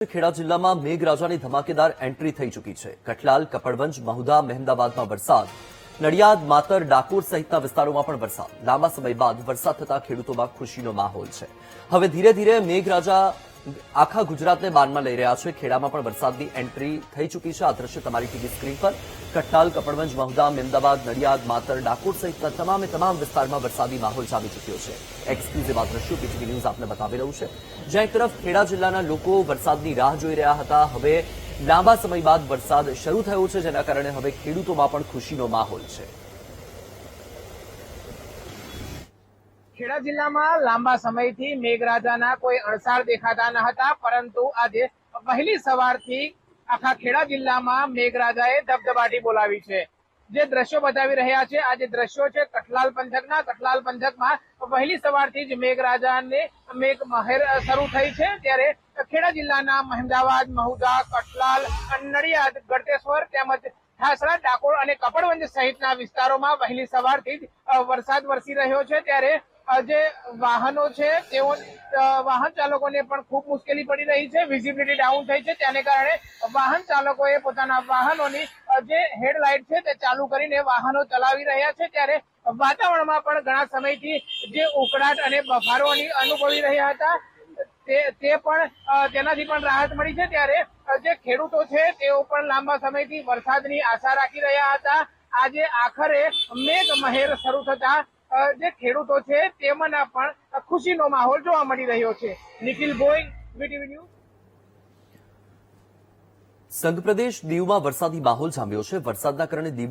ખેડા જિલ્લામાં મેઘરાજાની ધમાકેદાર એન્ટ્રી થઈ ચૂકી છે। કઠલાલ, કપડવંજ, મહુધા, મહેમદાવાદમાં વરસાદ, નડિયાદ, માતર, ડાકોર સહિતના વિસ્તારોમાં પણ વરસાદ। લાંબા સમય બાદ વરસાદ થતા ખેડૂતોમાં ખુશીનો માહોલ છે। હવે ધીરે ધીરે મેઘરાજા આખા ગુજરાતને બાનમાં લઈ રહ્યા છે। ખેડામાં પણ વરસાદની એન્ટ્રી થઈ ચૂકી છે। આ દ્રશ્ય તમારી ટીવી સ્ક્રીન પર કઠલાલ, કપડવંજ, મહુધા, મહેમદાવાદ, નડિયાદ, માતર, ડાકોર સહિતના તમામ વિસ્તારમાં વરસાદી માહોલ જામી ચૂક્યો છે। એક્સક્લુઝિવ આ દ્રશ્યો બીટીવી ન્યૂઝ આપને બતાવી રહ્યું છે। જ્યાં એક તરફ ખેડા જિલ્લાના લોકો વરસાદની રાહ જોઈ રહ્યા હતા, હવે લાંબા સમય બાદ વરસાદ શરૂ થયો છે, જેના કારણે હવે ખેડૂતોમાં પણ ખુશીનો માહોલ છે। ખેડા જિલ્લામાં લાંબા સમયથી મેઘરાજાના કોઈ અણસાર દેખાતા ન હતા, પરંતુ આજે વહેલી સવારથી આખા ખેડા જિલ્લામાં મેઘરાજાએ ધબધબાટી બોલાવી છે। જે દ્રશ્યો બતાવી રહ્યા છે, આ જે દ્રશ્યો છે કઠલાલ પંથકના। કઠલાલ પંથકમાં વહેલી સવારથી જ મેઘરાજાને મેઘમહેર શરૂ થઈ છે, ત્યારે ખેડા જિલ્લાના મહેમદાવાદ, મહુધા, કઠલાલ, નડિયાદ, ગળતેશ્વર તેમજ ઠાસરા, ડાકોર અને કપડવંજ સહિતના વિસ્તારોમાં વહેલી સવારથી જ વરસાદ વરસી રહ્યો છે। ત્યારે જે વાહનો છે તેઓ વાહન ચાલકોને પણ ખૂબ મુશ્કેલી પડી રહી છે। વિઝિબિલિટી ડાઉન થઈ છે, તેને કારણે વાહન ચાલકોએ પોતાના વાહનોની જે હેડલાઇટ છે તે ચાલુ કરીને વાહનો ચલાવી રહ્યા છે। ત્યારે વાતાવરણમાં પણ ઘણા સમયથી જે ઉકળાટ અને બફારોની અનુભવી રહ્યા હતા તેનાથી પણ રાહત મળી છે। ત્યારે જે ખેડૂતો છે તેઓ પણ લાંબા સમયથી વરસાદની આશા રાખી રહ્યા હતા। આજે આખરે મેઘમહેર શરૂ થતા જે ખેડૂતો છે તેમાંના પણ ખુશીનો માહોલ જોવા મળી રહ્યો છે। Nikhil Bhoi, VTV news. સંઘપ્રદેશ દીવમાં વરસાદી માહોલ જામ્યો છે। વરસાદના કારણે દીવ